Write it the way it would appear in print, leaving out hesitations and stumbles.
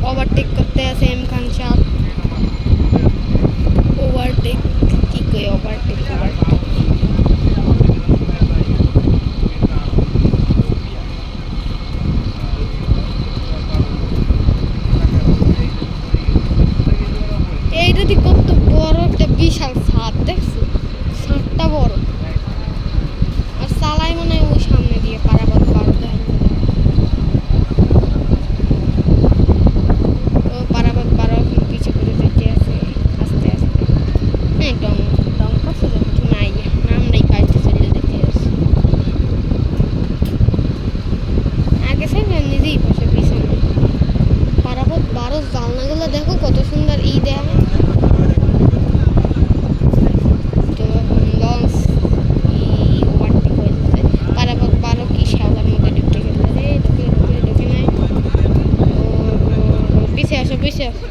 Overtake করতে আছে M খান সাহেব। ওভারটেক কি কই ওভারটেক এইটা কত বড় একটা বিশাল ছাদ দেখছো, ছাদটা বড় আর চালাই মনে হয় ওই সামনে দিয়ে পারাপার পারো দেয়। ও পারাপার পারো এখন পিছু করে যেতে আছে আস্তে আস্তে। হ্যাঁ ডং ডং করছে যখন নাই আমরাই পাইতে চলে যেতে আছে আগে থেকে নিজেই বসে পিছনে পারাপার বারো জানলাগুলো দেখো কত সুন্দর ই দেয়। তো লঞ্চ ওভারটেক হয়ে যাচ্ছে পারাপার বারো কি শ্যাওলার মধ্যে ঢুকে গেল রে ঢুকে ঢুকে ঢুকে নাই। ও পিছিয়ে আসো পিছিয়ে আসো।